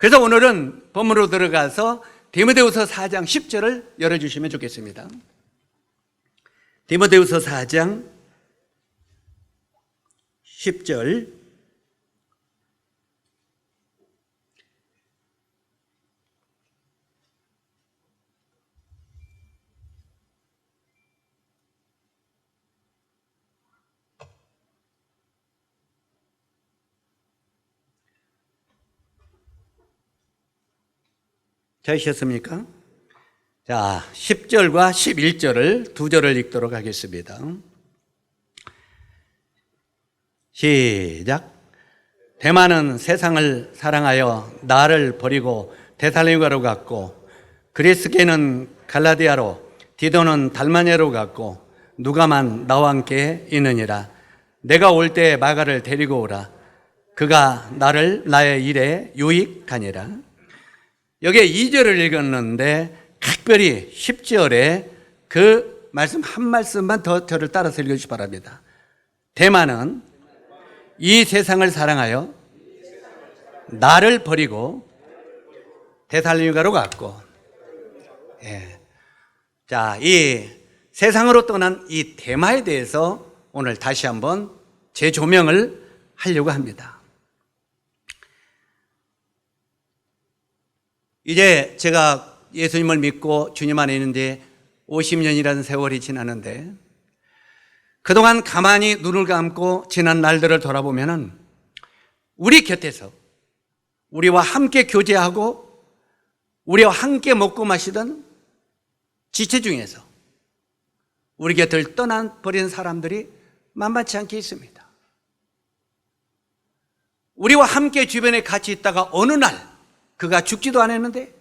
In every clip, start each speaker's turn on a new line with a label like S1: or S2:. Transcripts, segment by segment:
S1: 그래서 오늘은 본문으로 들어가서 디모데후서 4장 10절을 열어주시면 좋겠습니다. 디모데후서 4장 10절. 찾으셨습니까? 자, 10절과 11절을 두 절을 읽도록 하겠습니다. 시작. 데마는 세상을 사랑하여 나를 버리고 데살로니가로 갔고, 그리스게는 갈라디아로, 디도는 달마냐로 갔고, 누가만 나와 함께 있느니라. 내가 올 때 마가를 데리고 오라. 그가 나의 일에 유익하니라. 여기에 2절을 읽었는데 특별히 10절에 그 말씀 한 말씀만 더 저를 따라서 읽어주시기 바랍니다. 데마는 이 세상을 사랑하여 나를 버리고 데살로니가로 갔고, 자, 이 세상으로 떠난 이 데마에 대해서 오늘 다시 한번 재조명을 하려고 합니다. 이제 제가 예수님을 믿고 주님 안에 있는데 50년이라는 세월이 지났는데, 그동안 가만히 눈을 감고 지난 날들을 돌아보면은 우리 곁에서 우리와 함께 교제하고 우리와 함께 먹고 마시던 지체 중에서 우리 곁을 떠나버린 사람들이 만만치 않게 있습니다. 우리와 함께 주변에 같이 있다가 어느 날 그가 죽지도 않았는데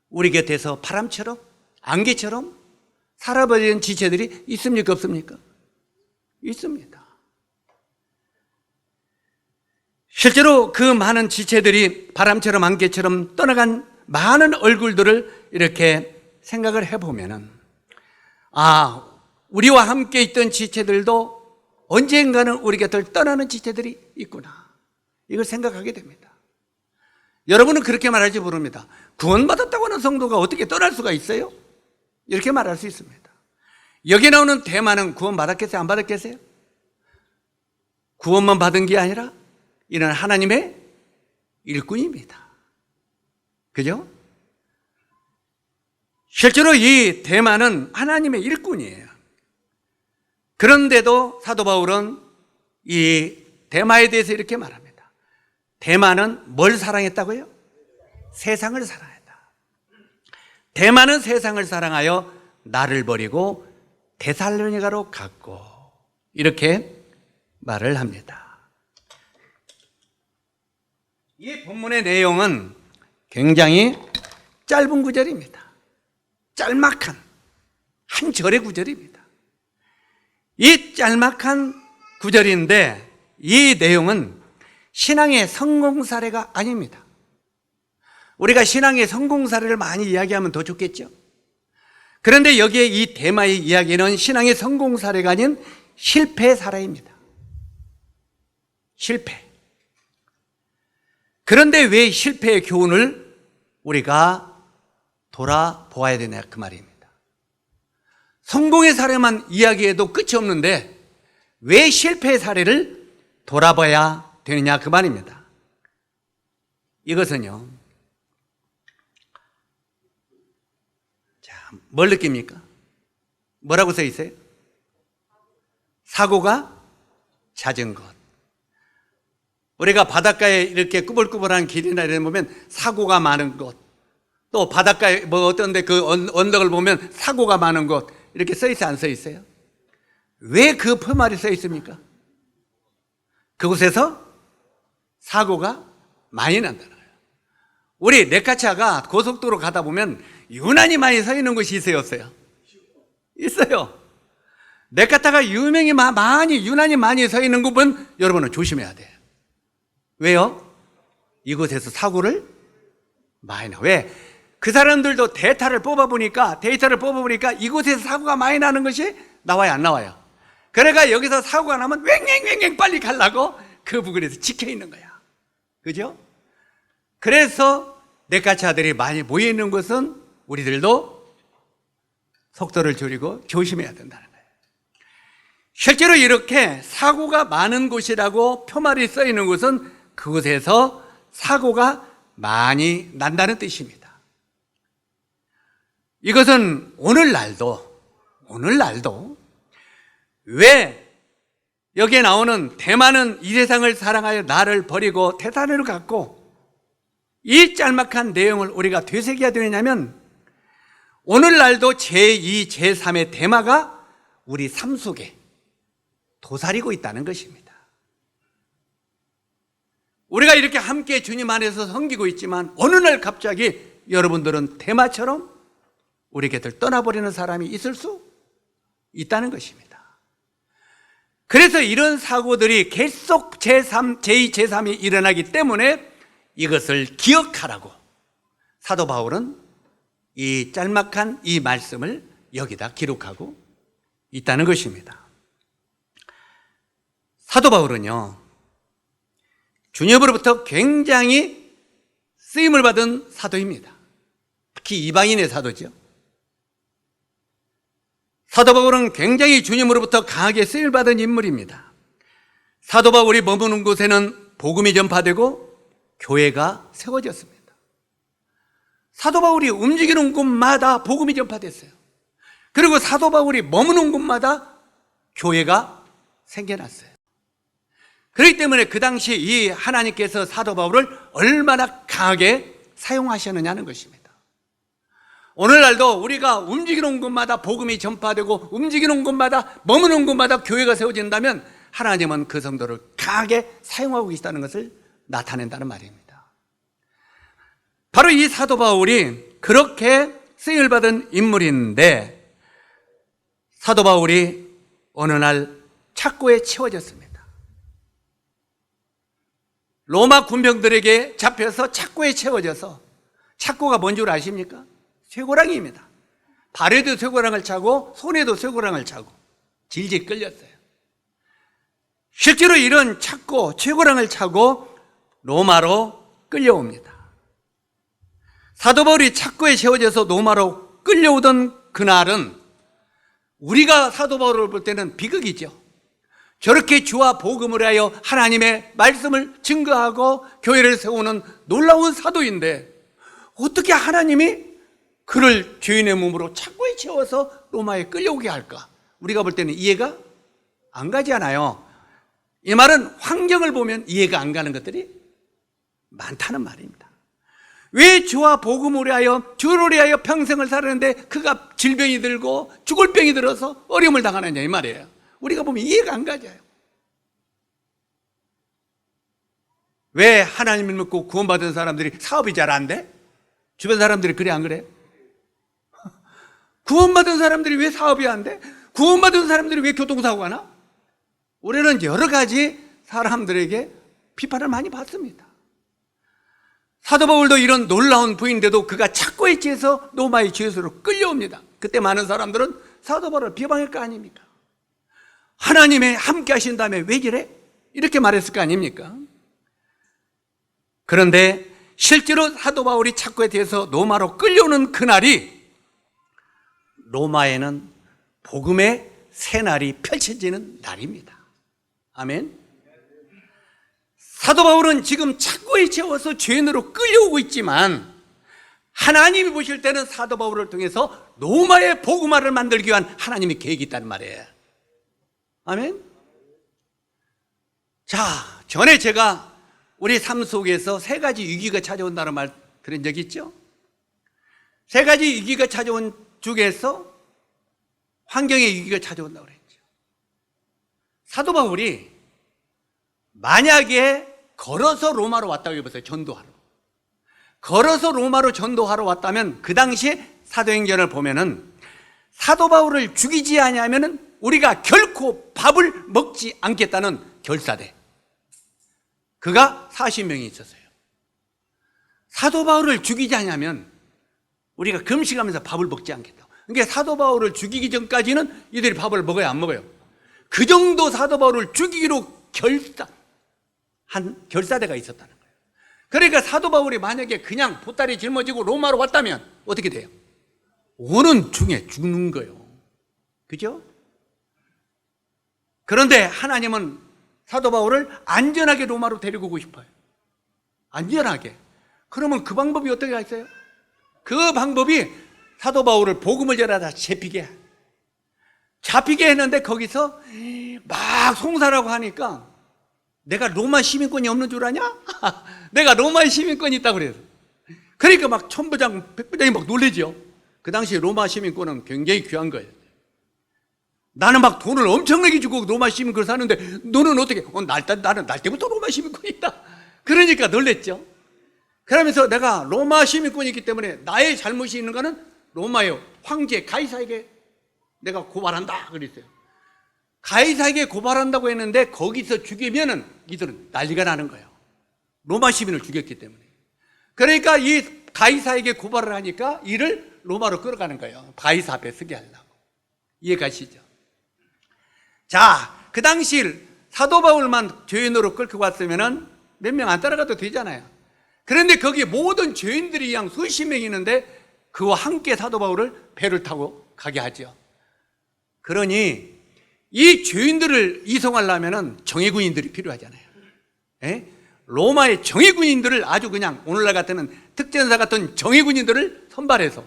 S1: 우리 곁에서 바람처럼 안개처럼 살아버리는 지체들이 있습니까, 없습니까? 있습니다. 실제로 그 많은 지체들이 바람처럼 안개처럼 떠나간 많은 얼굴들을 이렇게 생각을 해보면은, 우리와 함께 있던 지체들도 언젠가는 우리 곁을 떠나는 지체들이 있구나, 이걸 생각하게 됩니다. 여러분은 그렇게 말하지 모릅니다. 구원받았다고 하는 성도가 어떻게 떠날 수가 있어요? 이렇게 말할 수 있습니다. 여기 나오는 데마는 구원받았겠어요? 안 받았겠어요? 구원만 받은 게 아니라 이는 하나님의 일꾼입니다. 그죠? 실제로 이 데마는 하나님의 일꾼이에요. 그런데도 사도 바울은 이 데마에 대해서 이렇게 말합니다. 데마는 뭘 사랑했다고요? 세상을 사랑했다. 데마는 세상을 사랑하여 나를 버리고 데살로니가로 갔고, 이렇게 말을 합니다. 이 본문의 내용은 굉장히 짧은 구절입니다. 짤막한 한 절의 구절입니다. 이 짤막한 구절인데 이 내용은 신앙의 성공 사례가 아닙니다. 우리가 신앙의 성공 사례를 많이 이야기하면 더 좋겠죠. 그런데 여기에 이 데마의 이야기는 신앙의 성공 사례가 아닌 실패 사례입니다. 실패. 그런데 왜 실패의 교훈을 우리가 돌아보아야 되냐, 그 말입니다. 성공의 사례만 이야기해도 끝이 없는데 왜 실패의 사례를 돌아봐야 되느냐, 그 말입니다. 이것은요, 자, 뭘 느낍니까? 뭐라고 써 있어요? 사고가 잦은 것. 우리가 바닷가에 이렇게 꾸불꾸불한 길이나 이런 데 보면 사고가 많은 곳, 또 바닷가에 어떤 데 그 언덕을 보면 사고가 많은 곳, 이렇게 써 있어요, 안 써 있어요? 왜 그 표말이 써 있습니까? 그곳에서 사고가 많이 난다는 거예요. 우리 넷카차가 고속도로 가다 보면 유난히 많이 서 있는 곳이 있어요, 없어요? 있어요. 넷카차가 유난히 많이 서 있는 곳은 여러분은 조심해야 돼요. 왜요? 이곳에서 사고를 많이 나. 왜? 그 사람들도 데이터를 뽑아보니까 이곳에서 사고가 많이 나는 것이 나와요, 안 나와요? 그러니까 여기서 사고가 나면 왱왱왱왱 빨리 가려고 그 부근에서 지켜 있는 거야. 그죠? 그래서 넷가차들이 많이 모여있는 곳은 우리들도 속도를 줄이고 조심해야 된다는 거예요. 실제로 이렇게 사고가 많은 곳이라고 표말이 써 있는 곳은 그곳에서 사고가 많이 난다는 뜻입니다. 이것은 오늘날도 왜 여기에 나오는 대만은 이 세상을 사랑하여 나를 버리고 태산으로 갔고, 이 짤막한 내용을 우리가 되새겨야 되냐면 오늘날도 제2, 제3의 대마가 우리 삶 속에 도사리고 있다는 것입니다. 우리가 이렇게 함께 주님 안에서 섬기고 있지만 어느 날 갑자기 여러분들은 대마처럼 우리 곁을 떠나버리는 사람이 있을 수 있다는 것입니다. 그래서 이런 사고들이 계속 제3, 제2, 제3이 일어나기 때문에 이것을 기억하라고 사도 바울은 이 짤막한 이 말씀을 여기다 기록하고 있다는 것입니다. 사도 바울은요, 주님으로부터 굉장히 쓰임을 받은 사도입니다. 특히 이방인의 사도죠. 사도 바울은 굉장히 주님으로부터 강하게 쓰임을 받은 인물입니다. 사도 바울이 머무는 곳에는 복음이 전파되고 교회가 세워졌습니다. 사도 바울이 움직이는 곳마다 복음이 전파됐어요. 그리고 사도 바울이 머무는 곳마다 교회가 생겨났어요. 그렇기 때문에 그 당시 이 하나님께서 사도 바울을 얼마나 강하게 사용하셨느냐는 것입니다. 오늘날도 우리가 움직이는 곳마다 복음이 전파되고 움직이는 곳마다 머무는 곳마다 교회가 세워진다면 하나님은 그 성도를 강하게 사용하고 계시다는 것을 나타낸다는 말입니다. 바로 이 사도 바울이 그렇게 쓰임을 받은 인물인데 사도 바울이 어느 날 착고에 채워졌습니다. 로마 군병들에게 잡혀서 착고에 채워져서, 착고가 뭔 줄 아십니까? 쇠고랑이입니다. 발에도 쇠고랑을 차고 손에도 쇠고랑을 차고 질질 끌렸어요. 실제로 이런 착고, 쇠고랑을 차고 로마로 끌려옵니다. 사도 바울이 착고에 채워져서 로마로 끌려오던 그날은 우리가 사도 바울을 볼 때는 비극이죠. 저렇게 주와 복음을 하여 하나님의 말씀을 증거하고 교회를 세우는 놀라운 사도인데 어떻게 하나님이 그를 죄인의 몸으로 착고에 채워서 로마에 끌려오게 할까? 우리가 볼 때는 이해가 안 가지 않아요. 이 말은 환경을 보면 이해가 안 가는 것들이 많다는 말입니다. 왜 주와 복음을 위하여 주를 위하여 평생을 살았는데 그가 질병이 들고 죽을 병이 들어서 어려움을 당하느냐 이 말이에요. 우리가 보면 이해가 안 가져요. 왜 하나님을 믿고 구원받은 사람들이 사업이 잘 안 돼? 주변 사람들이 그래 안 그래? 구원받은 사람들이 왜 사업이 안 돼? 구원받은 사람들이 왜 교통사고가 나? 우리는 여러 가지 사람들에게 비판을 많이 받습니다. 사도 바울도 이런 놀라운 부인인데도 그가 착고에 취해서 로마의 죄수로 끌려옵니다. 그때 많은 사람들은 사도 바울을 비방할 거 아닙니까? 하나님의 함께 하신 다음에 왜 이래? 이렇게 말했을 거 아닙니까? 그런데 실제로 사도 바울이 착고에 대해서 로마로 끌려오는 그날이 로마에는 복음의 새날이 펼쳐지는 날입니다. 아멘. 사도 바울은 지금 착고에 채워서 죄인으로 끌려오고 있지만 하나님이 보실 때는 사도 바울을 통해서 로마의 복음화를 만들기 위한 하나님의 계획이 있다는 말이에요. 아멘. 자, 전에 제가 우리 삶 속에서 세 가지 위기가 찾아온다는 말 들은 적 있죠? 세 가지 위기가 찾아온 중에서 환경의 위기가 찾아온다고 그랬죠. 사도 바울이 만약에 걸어서 로마로 왔다고 해보세요. 전도하러. 걸어서 로마로 전도하러 왔다면 그 당시에 사도행전을 보면은 사도 바울을 죽이지 아니하면은 우리가 결코 밥을 먹지 않겠다는 결사대. 그가 40명이 있었어요. 사도 바울을 죽이지 않으면 우리가 금식하면서 밥을 먹지 않겠다. 그러니까 사도 바울을 죽이기 전까지는 이들이 밥을 먹어요, 안 먹어요? 그 정도 사도 바울을 죽이기로 결사대가 있었다는 거예요. 그러니까 사도 바울이 만약에 그냥 보따리 짊어지고 로마로 왔다면 어떻게 돼요? 오는 중에 죽는 거예요. 그죠? 그런데 하나님은 사도 바울을 안전하게 로마로 데리고 오고 싶어요. 안전하게. 그러면 그 방법이 어떻게 있어요? 그 방법이 사도 바울을 복음을 전하다 잡히게 했는데 거기서 막 송사라고 하니까 내가 로마 시민권이 없는 줄 아냐? 내가 로마 시민권이 있다고 그래서. 그러니까 막 천부장, 백부장이 막 놀래죠. 그 당시 로마 시민권은 굉장히 귀한 거예요. 나는 막 돈을 엄청나게 주고 로마 시민권을 사는데 너는 어떻게? 나는 날 때부터 로마 시민권이 있다. 그러니까 놀랬죠. 그러면서 내가 로마 시민권이 있기 때문에 나의 잘못이 있는 거는 로마의 황제 가이사에게 내가 고발한다 그랬어요. 가이사에게 고발한다고 했는데 거기서 죽이면은 이들은 난리가 나는 거예요. 로마 시민을 죽였기 때문에. 그러니까 이 가이사에게 고발을 하니까 이를 로마로 끌어가는 거예요. 가이사 앞에 서게 하려고. 이해 가시죠? 자, 그 당시 사도 바울만 죄인으로 끌고 갔으면은 몇 명 안 따라가도 되잖아요. 그런데 거기 모든 죄인들이 양 수십 명이 있는데 그와 함께 사도 바울을 배를 타고 가게 하죠. 그러니 이 죄인들을 이송하려면 정예군인들이 필요하잖아요. 에? 로마의 정예군인들을 아주 그냥 오늘날 같은 특전사 같은 정예군인들을 선발해서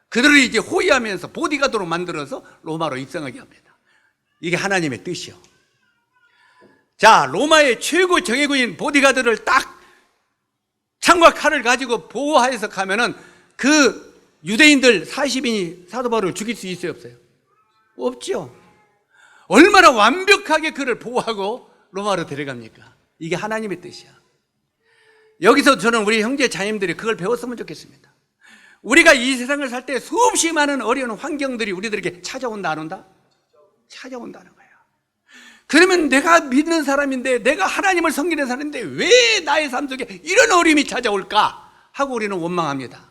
S1: 그들을 이제 호위하면서 보디가드로 만들어서 로마로 입성하게 합니다. 이게 하나님의 뜻이요. 자, 로마의 최고 정예군인 보디가드를 딱 창과 칼을 가지고 보호해서 가면은 그 유대인들 40인이 사도 바울을 죽일 수 있어요, 없어요? 없죠. 얼마나 완벽하게 그를 보호하고 로마로 데려갑니까? 이게 하나님의 뜻이야. 여기서 저는 우리 형제 자님들이 그걸 배웠으면 좋겠습니다. 우리가 이 세상을 살 때 수없이 많은 어려운 환경들이 우리들에게 찾아온다 안 온다? 찾아온다는 거예요. 그러면 내가 믿는 사람인데 내가 하나님을 섬기는 사람인데 왜 나의 삶 속에 이런 어려움이 찾아올까 하고 우리는 원망합니다.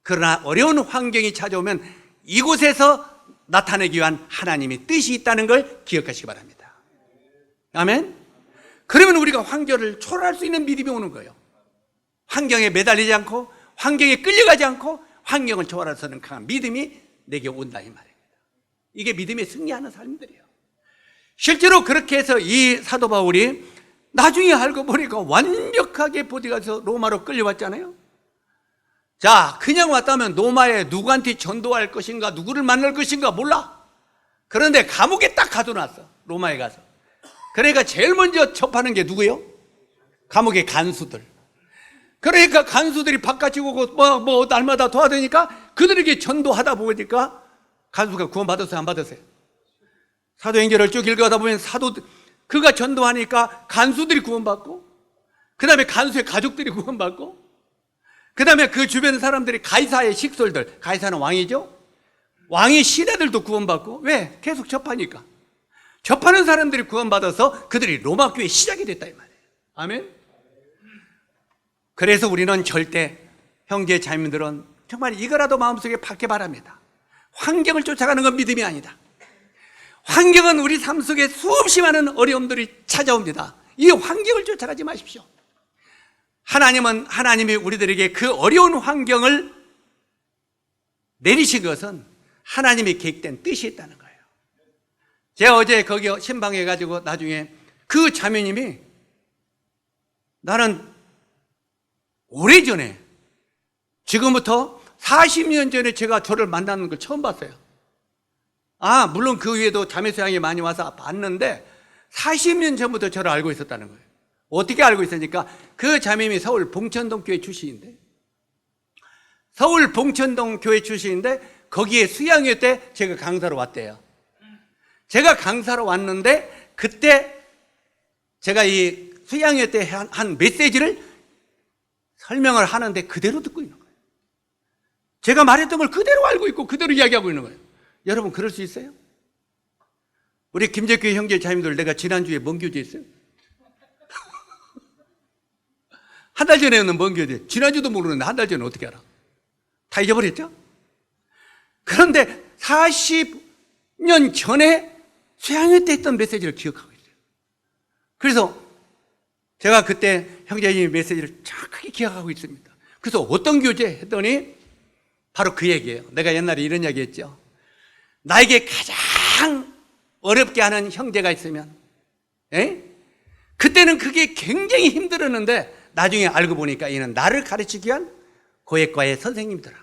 S1: 그러나 어려운 환경이 찾아오면 이곳에서 나타내기 위한 하나님의 뜻이 있다는 걸 기억하시기 바랍니다. 아멘. 그러면 우리가 환경을 초월할 수 있는 믿음이 오는 거예요. 환경에 매달리지 않고 환경에 끌려가지 않고 환경을 초월할 수 있는 강한 믿음이 내게 온다 이 말입니다. 이게 믿음에 승리하는 삶들이에요. 실제로 그렇게 해서 이 사도 바울이 나중에 알고 보니까 완벽하게 보디가서 로마로 끌려왔잖아요. 자, 그냥 왔다면 로마에 누구한테 전도할 것인가 누구를 만날 것인가 몰라. 그런데 감옥에 딱 가둬놨어. 로마에 가서. 그러니까 제일 먼저 접하는 게 누구예요? 감옥의 간수들. 그러니까 간수들이 바깥에 오고 뭐 날마다 도와드니까 그들에게 전도하다 보니까 간수가 구원받았어요, 안 받았어요? 사도행전을 쭉 읽어가다 보면 그가 전도하니까 간수들이 구원받고, 그 다음에 간수의 가족들이 구원받고, 그 다음에 그 주변 사람들이 가이사의 식솔들, 가이사는 왕이죠? 왕의 신하들도 구원받고, 왜? 계속 접하니까. 접하는 사람들이 구원받아서 그들이 로마 교회 시작이 됐다 이 말이에요. 아멘? 그래서 우리는 절대 형제 자매들은 정말 이거라도 마음속에 받기 바랍니다. 환경을 쫓아가는 건 믿음이 아니다. 환경은 우리 삶 속에 수없이 많은 어려움들이 찾아옵니다. 이 환경을 쫓아가지 마십시오. 하나님이 우리들에게 그 어려운 환경을 내리신 것은 하나님의 계획된 뜻이 있다는 거예요. 제가 어제 거기 신방해 가지고 나중에 그 자매님이 나는 오래전에 지금부터 40년 전에 제가 저를 만나는 걸 처음 봤어요. 물론 그 위에도 자매수양이 많이 와서 봤는데 40년 전부터 저를 알고 있었다는 거예요. 어떻게 알고 있으니까 그 자매님이 서울 봉천동 교회 출신인데, 서울 봉천동 교회 출신인데 거기에 수양회 때 제가 강사로 왔대요. 제가 강사로 왔는데 그때 제가 이 수양회 때 한 메시지를 설명을 하는데 그대로 듣고 있는 거예요. 제가 말했던 걸 그대로 알고 있고 그대로 이야기하고 있는 거예요. 여러분 그럴 수 있어요? 우리 김재규 형제 자매들, 내가 지난주에 먼 교제 했어요? 한 달 전에는 먼 교제, 지난주도 모르는데 한 달 전에 어떻게 알아? 다 잊어버렸죠? 그런데 40년 전에 수양회 때 했던 메시지를 기억하고 있어요. 그래서 제가 그때 형제님 메시지를 정확하게 기억하고 있습니다. 그래서 어떤 교제 했더니 바로 그 얘기예요. 내가 옛날에 이런 이야기 했죠. 나에게 가장 어렵게 하는 형제가 있으면, 그때는 그게 굉장히 힘들었는데 나중에 알고 보니까 이는 나를 가르치기 위한 고액과의 선생님이더라.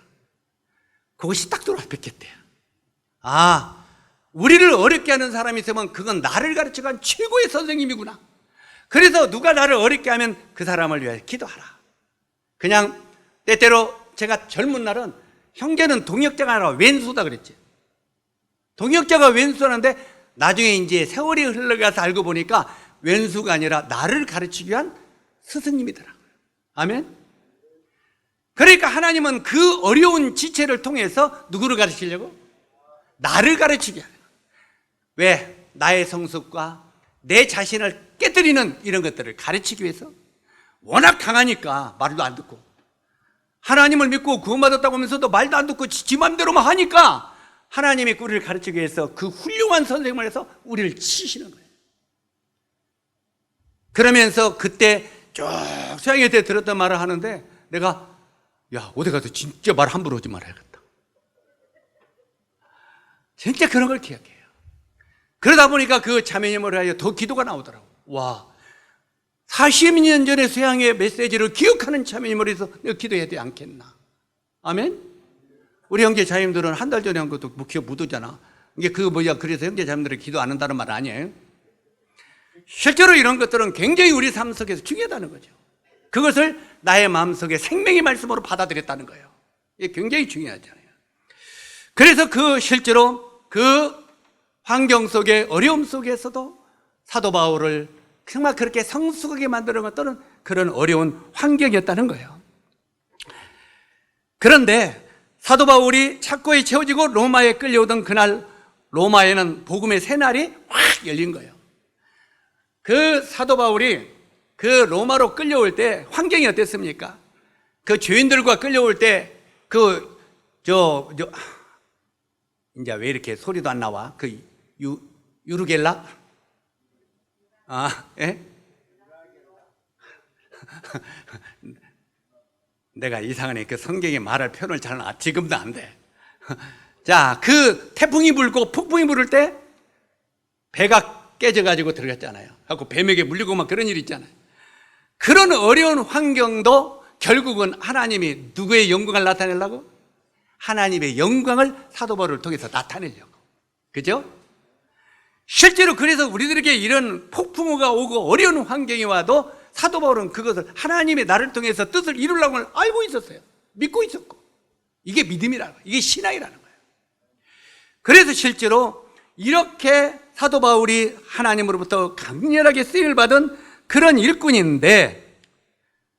S1: 그것이 딱 들어왔겠대요. 아, 우리를 어렵게 하는 사람이 있으면 그건 나를 가르치기 위한 최고의 선생님이구나. 그래서 누가 나를 어렵게 하면 그 사람을 위해 기도하라. 그냥 때때로 제가 젊은 날은 형제는 동역자가 아니라 왼수다 그랬지. 동역자가 왼수라는데 나중에 이제 세월이 흘러가서 알고 보니까 왼수가 아니라 나를 가르치기 위한 스승님이더라고요. 아멘? 그러니까 하나님은 그 어려운 지체를 통해서 누구를 가르치려고? 나를 가르치게 하는 거예요. 왜? 나의 성숙과 내 자신을 깨뜨리는 이런 것들을 가르치기 위해서. 워낙 강하니까 말도 안 듣고, 하나님을 믿고 구원받았다고 하면서도 말도 안 듣고 지 맘대로만 하니까 하나님이 우리를 가르치기 위해서 그 훌륭한 선생님을 해서 우리를 치시는 거예요. 그러면서 그때 쭉 수양회 때 들었던 말을 하는데 내가, 야, 어디 가서 진짜 말 함부로 하지 말아야겠다. 진짜 그런 걸 기억해요. 그러다 보니까 그 자매님을 하여 더 기도가 나오더라고. 와, 40년 전에 수양회 메시지를 기억하는 자매님을 해서 내가 기도해야 되지 않겠나. 아멘? 우리 형제 자매님들은 한 달 전에 한 것도 기억 못 하잖아. 이게 그 뭐야, 그래서 형제 자매님들이 기도 안 한다는 말 아니에요? 실제로 이런 것들은 굉장히 우리 삶 속에서 중요하다는 거죠. 그것을 나의 마음속에 생명의 말씀으로 받아들였다는 거예요. 이게 굉장히 중요하잖아요. 그래서 그 실제로 그 환경 속에, 어려움 속에서도 사도 바울을 정말 그렇게 성숙하게 만드는 것들은 그런 어려운 환경이었다는 거예요. 그런데 사도 바울이 착고에 채워지고 로마에 끌려오던 그날, 로마에는 복음의 새날이 확 열린 거예요. 그 사도 바울이 그 로마로 끌려올 때 환경이 어땠습니까? 그 죄인들과 끌려올 때 이제 왜 이렇게 소리도 안 나와? 유르겔라? 예? 내가 이상하네. 그 성경에 말할 표현을 잘 지금도 안 돼. 자, 그 태풍이 불고 폭풍이 부를 때 배가 깨져가지고 들어갔잖아요. 하고 뱀에게 물리고 막 그런 일 있잖아요. 그런 어려운 환경도 결국은 하나님이 누구의 영광을 나타내려고? 하나님의 영광을 사도 바울을 통해서 나타내려고. 그죠? 실제로 그래서 우리들에게 이런 폭풍우가 오고 어려운 환경이 와도 사도 바울은 그것을 하나님의 나를 통해서 뜻을 이루려고 알고 있었어요. 믿고 있었고. 이게 믿음이라는 거예요. 이게 신앙이라는 거예요. 그래서 실제로 이렇게 사도 바울이 하나님으로부터 강렬하게 쓰임을 받은 그런 일꾼인데,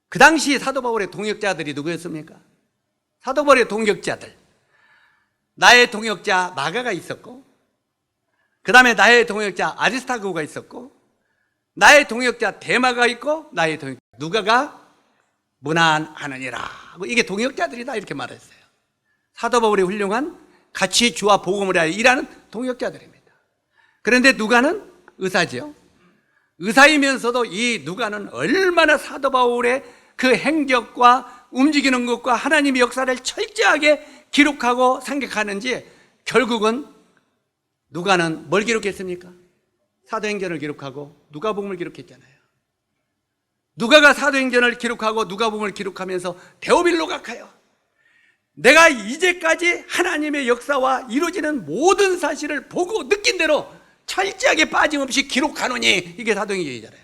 S1: 그 당시 사도 바울의 동역자들이 누구였습니까? 사도 바울의 동역자들, 나의 동역자 마가가 있었고, 그 다음에 나의 동역자 아리스타고가 있었고, 나의 동역자 데마가 있고, 나의 동역자 누가가 무난하느니라. 이게 동역자들이다 이렇게 말했어요. 사도 바울의 훌륭한 같이 주와 복음을 하여 일하는 동역자들입니다. 그런데 누가는 의사죠. 의사이면서도 이 누가는 얼마나 사도 바울의 그 행적과 움직이는 것과 하나님의 역사를 철저하게 기록하고 생각하는지, 결국은 누가는 뭘 기록했습니까? 사도행전을 기록하고 누가복음을 기록했잖아요. 누가가 사도행전을 기록하고 누가복음을 기록하면서 데오빌로가 가요. 내가 이제까지 하나님의 역사와 이루어지는 모든 사실을 보고 느낀 대로 철저하게 빠짐없이 기록하노니, 이게 사도행전이잖아요.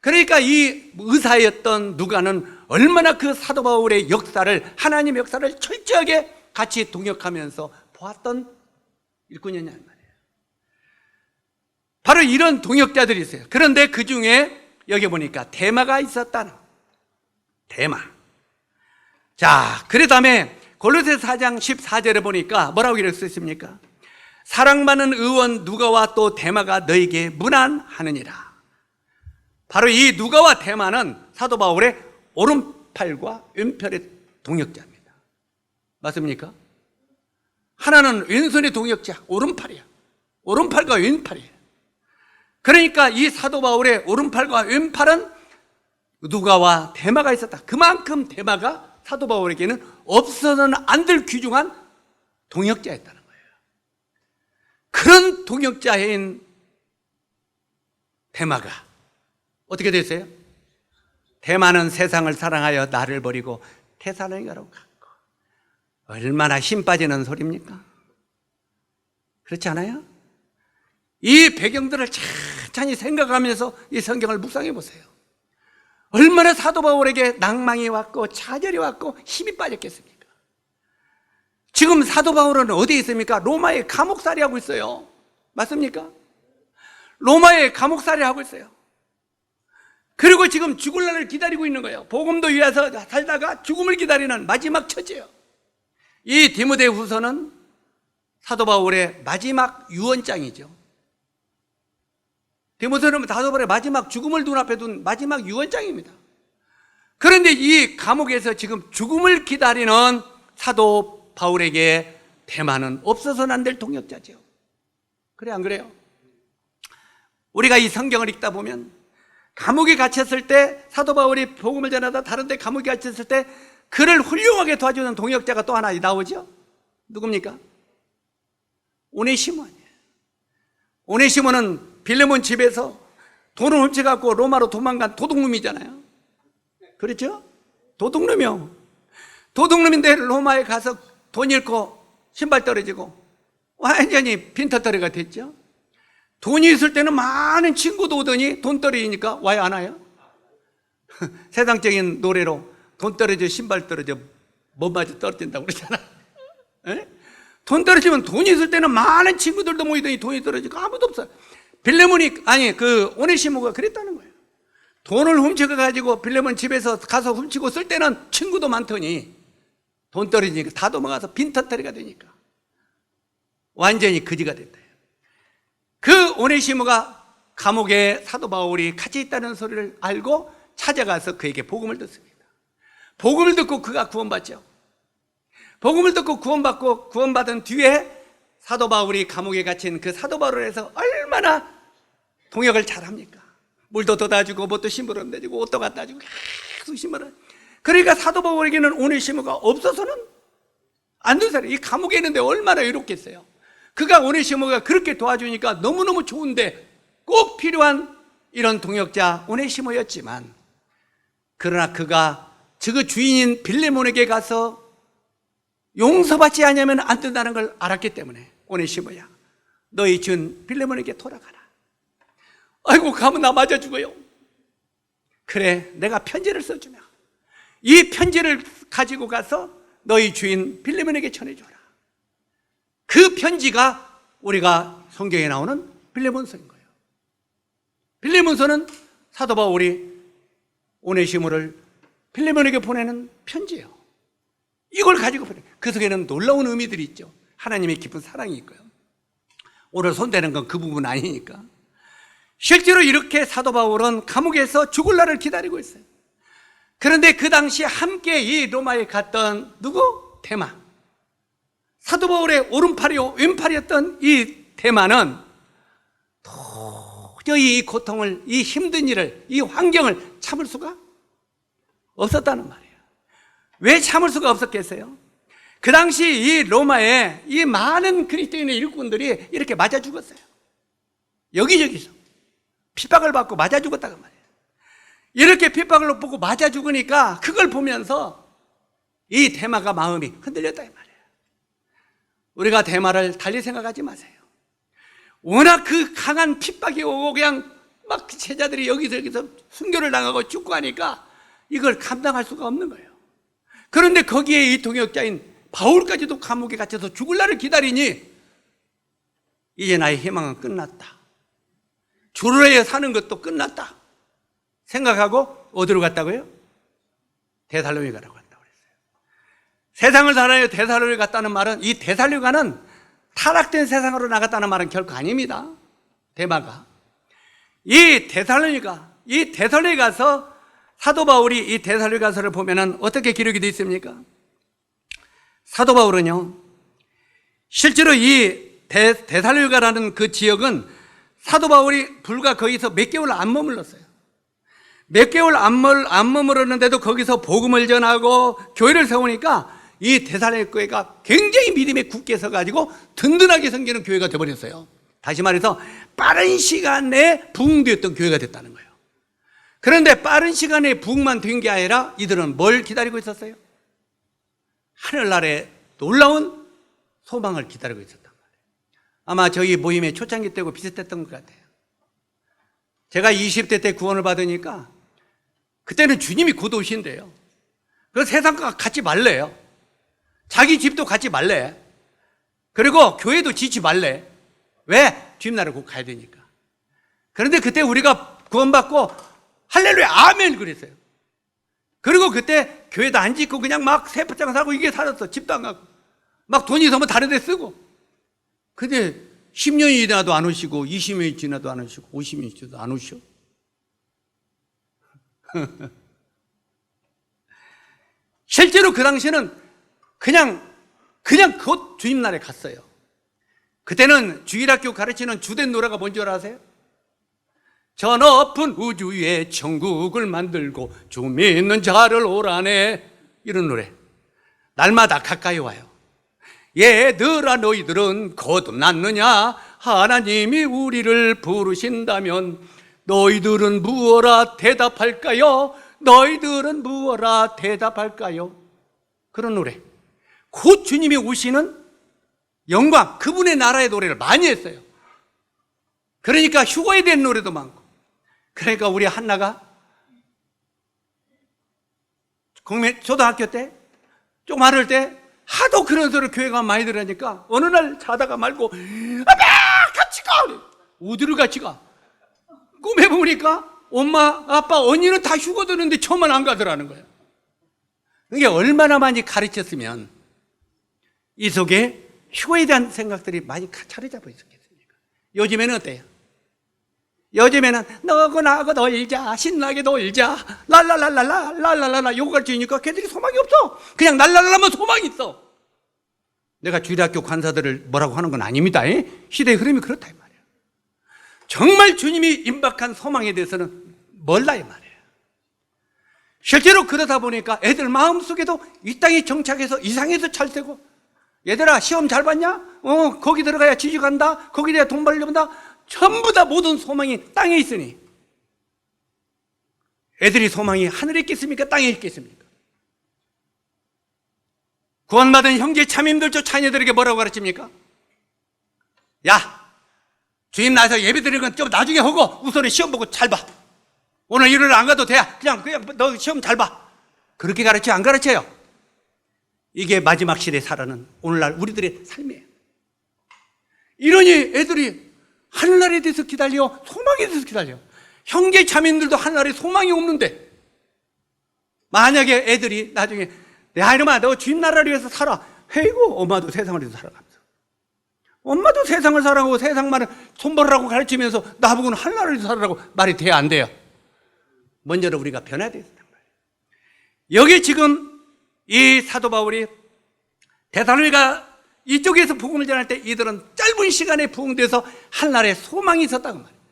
S1: 그러니까 이 의사였던 누가는 얼마나 그 사도 바울의 역사를, 하나님의 역사를 철저하게 같이 동역하면서 보았던 일꾼이었냐는 말이에요. 바로 이런 동역자들이 있어요. 그런데 그 중에 여기 보니까 데마가 있었다는, 데마. 자, 그 다음에 골로새 4장 14절에 보니까 뭐라고 기록되어 있습니까? 사랑받는 의원 누가와 또 데마가 너에게 문안하느니라. 바로 이 누가와 데마는 사도 바울의 오른팔과 왼팔의 동역자입니다. 맞습니까? 하나는 왼손의 동역자, 오른팔이야. 오른팔과 왼팔이에요. 그러니까 이 사도 바울의 오른팔과 왼팔은 누가와 데마가 있었다. 그만큼 데마가 사도 바울에게는 없어서는 안 될 귀중한 동역자였다는 거예요. 그런 동역자인 데마가 어떻게 됐어요? 데마는 세상을 사랑하여 나를 버리고 데살로니가로 갔고. 얼마나 힘 빠지는 소리입니까? 그렇지 않아요? 이 배경들을 천천히 생각하면서 이 성경을 묵상해 보세요. 얼마나 사도 바울에게 낭망이 왔고 좌절이 왔고 힘이 빠졌겠습니까? 지금 사도 바울은 어디에 있습니까? 로마의 감옥살이 하고 있어요. 맞습니까? 로마의 감옥살이 하고 있어요. 그리고 지금 죽을 날을 기다리고 있는 거예요. 복음도 위해서 살다가 죽음을 기다리는 마지막 처지예요. 이 디모데후서는 사도 바울의 마지막 유언장이죠. 디모데는 사도 바울의 마지막 죽음을 눈앞에 둔 마지막 유언장입니다. 그런데 이 감옥에서 지금 죽음을 기다리는 사도 바울에게 데마는 없어서는 안 될 동역자죠. 그래 안 그래요? 우리가 이 성경을 읽다 보면 감옥에 갇혔을 때 사도 바울이 복음을 전하다 다른 데 감옥에 갇혔을 때 그를 훌륭하게 도와주는 동역자가 또 하나 나오죠. 누굽니까? 오네시모예요. 오네시모는 빌레몬 집에서 돈을 훔쳐갖고 로마로 도망간 도둑놈이잖아요. 그렇죠? 도둑놈이요. 도둑놈인데 로마에 가서 돈 잃고 신발 떨어지고 완전히 빈터터리가 됐죠. 돈이 있을 때는 많은 친구도 오더니 돈 떨어지니까 와요 안 와요? 세상적인 노래로 돈 떨어져 신발 떨어져 뭐마저 떨어진다고 그러잖아. 에? 돈 떨어지면 돈이 있을 때는 많은 친구들도 모이더니 돈이 떨어지고 아무도 없어요. 빌레몬이 오네시모가 그랬다는 거예요. 돈을 훔쳐가지고 빌레몬 집에서 가서 훔치고 쓸 때는 친구도 많더니 돈 떨어지니까 다 도망가서 빈터터리가 되니까 완전히 거지가 됐다. 그 오네시모가 감옥에 사도 바울이 갇혀 있다는 소리를 알고 찾아가서 그에게 복음을 듣습니다. 복음을 듣고 그가 구원받죠. 복음을 듣고 구원받고 구원받은 뒤에 사도 바울이 감옥에 갇힌 그 사도 바울을 해서 얼마나 동역을 잘합니까? 물도 쏟아주고 뭣도 심부름 내주고 옷도 갖다 주고 계속 심부름. 그러니까 사도 바울에게는 오네시모가 없어서는 안 된 사람. 이 감옥에 있는데 얼마나 외롭겠어요. 그가 오네시모가 그렇게 도와주니까 너무너무 좋은데 꼭 필요한 이런 동역자 오네시모였지만 그러나 그가 그 주인인 빌레몬에게 가서 용서받지 않으면 안 된다는 걸 알았기 때문에 오네시모야 너희 준 빌레몬에게 돌아가라. 아이고 가면 나 맞아 죽어요. 그래 내가 편지를 써주며 이 편지를 가지고 가서 너희 주인 빌레몬에게 전해줘라. 그 편지가 우리가 성경에 나오는 빌레몬서인 거예요. 빌레몬서는 사도 바울이 오네시모를 빌레몬에게 보내는 편지예요. 이걸 가지고 보내. 그 속에는 놀라운 의미들이 있죠. 하나님의 깊은 사랑이 있고요. 오늘 손대는 건 그 부분 아니니까. 실제로 이렇게 사도 바울은 감옥에서 죽을 날을 기다리고 있어요. 그런데 그 당시 함께 이 로마에 갔던 누구? 데마. 사도 바울의 오른팔이요 왼팔이었던 이 데마는 도저히 이 고통을, 이 힘든 일을, 이 환경을 참을 수가 없었다는 말이에요. 왜 참을 수가 없었겠어요? 그 당시 이 로마에 이 많은 그리스도인의 일꾼들이 이렇게 맞아 죽었어요. 여기저기서 핍박을 받고 맞아 죽었다고 말이에요. 이렇게 핍박을 받고 맞아 죽으니까 그걸 보면서 이 데마가 마음이 흔들렸다 이 말이에요. 우리가 데마를 달리 생각하지 마세요. 워낙 그 강한 핍박이 오고 그냥 막 제자들이 여기서 순교를 당하고 죽고 하니까 이걸 감당할 수가 없는 거예요. 그런데 거기에 이 동역자인 바울까지도 감옥에 갇혀서 죽을 날을 기다리니 이제 나의 희망은 끝났다. 주를 위해 사는 것도 끝났다 생각하고 어디로 갔다고요? 데살로니가라고 갔다고 그랬어요. 세상을 살아야 데살로니가 갔다는 말은 이 데살로니가는 타락된 세상으로 나갔다는 말은 결코 아닙니다. 데마가 이 데살로니가 가서 사도 바울이 이 데살로니가서를 보면은 어떻게 기록이 되어 있습니까? 사도 바울은요 실제로 이 데살로니가라는 그 지역은 사도 바울이 불과 거기서 몇 개월 안 머물렀어요. 몇 개월 안 머물렀는데도 거기서 복음을 전하고 교회를 세우니까 이 데살로니가 교회가 굉장히 믿음에 굳게 서가지고 든든하게 생기는 교회가 되어버렸어요. 다시 말해서 빠른 시간 내에 부흥되었던 교회가 됐다는 거예요. 그런데 빠른 시간에 부흥만 된 게 아니라 이들은 뭘 기다리고 있었어요? 하늘나라의 놀라운 소망을 기다리고 있었단 말이에요. 아마 저희 모임의 초창기 때고 비슷했던 것 같아요. 제가 20대 때 구원을 받으니까 그때는 주님이 곧 오신대요. 그래서 세상과 같이 말래요. 자기 집도 같이 말래. 그리고 교회도 지지 말래. 왜? 주님 나라 곧 가야 되니까. 그런데 그때 우리가 구원받고 할렐루야 아멘 그랬어요. 그리고 그때 교회도 안 짓고 그냥 막 세포장 사고 이게 살았어. 집도 안 가고 막 돈이 있으면 다른 데 쓰고. 근데 10년이 지나도 안 오시고 20년이 지나도 안 오시고 50년이 지나도 안 오셔. 실제로 그 당시에는 그냥 곧 주님 나라에 갔어요. 그때는 주일학교 가르치는 주된 노래가 뭔지 아세요? 저 높은 우주에 천국을 만들고 주 믿는 자를 오라네. 이런 노래 날마다 가까이 와요. 얘들아 너희들은 거듭났느냐? 하나님이 우리를 부르신다면 너희들은 무엇라 대답할까요? 너희들은 무엇라 대답할까요? 그런 노래. 곧 주님이 오시는 영광, 그분의 나라의 노래를 많이 했어요. 그러니까 휴거에 대한 노래도 많고. 그러니까 우리 한나가 초등학교 때 조금 어릴 때 하도 그런 소리를 교회가 많이 들으니까 어느 날 자다가 말고 아빠 같이 가! 어디를 같이 가? 꿈에 보니까 엄마, 아빠, 언니는 다 휴거 드는데 저만 안 가더라는 거예요. 이게 얼마나 많이 가르쳤으면 이 속에 휴거에 대한 생각들이 많이 자리 잡아 있었겠습니까? 요즘에는 어때요? 요즘에는 너하고 나하고 놀자, 신나게 놀자, 랄랄랄랄라 요거 가르치니까 걔들이 소망이 없어. 그냥 랄랄랄라면 소망이 있어. 내가 주일학교 관사들을 뭐라고 하는 건 아닙니다. 시대의 흐름이 그렇다 이 말이에요. 정말 주님이 임박한 소망에 대해서는 몰라 이 말이에요. 실제로 그러다 보니까 애들 마음속에도 이 땅에 정착해서 이상해서 찰세고, 얘들아 시험 잘 봤냐? 거기 들어가야 취직한다, 거기 돼야 돈 벌려본다. 전부 다 모든 소망이 땅에 있으니 애들이 소망이 하늘에 있겠습니까? 땅에 있겠습니까? 구원받은 형제 참임들 저 자녀들에게 뭐라고 가르칩니까? 야, 주님 나서 예배 드리는 건 좀 나중에 하고 우선은 시험 보고 잘 봐. 오늘 일요일 안 가도 돼. 그냥 너 시험 잘 봐. 그렇게 가르쳐 안 가르쳐요? 이게 마지막 시대에 살아는 오늘날 우리들의 삶이에요. 이러니 애들이 하늘나라에 대해서 기다려, 소망에 대해서 기다려. 형제 자매들도 하늘나라에 소망이 없는데 만약에 애들이 나중에 야 이놈아 너 주님 나라를 위해서 살아. 헤이고 엄마도 세상을 위해서 살아가면서, 엄마도 세상을 살아가고 세상만을 손 벌으라고 가르치면서 나보고는 하늘나라를 위해서 살아라고 말이 돼야 안 돼요. 먼저는 우리가 변해야 된단 말이에요. 여기 지금 이 사도 바울이 데살로니가 이쪽에서 복음을 전할 때 이들은 짧은 시간에 부흥돼서 하늘나라에 소망이 있었다고 말이에요.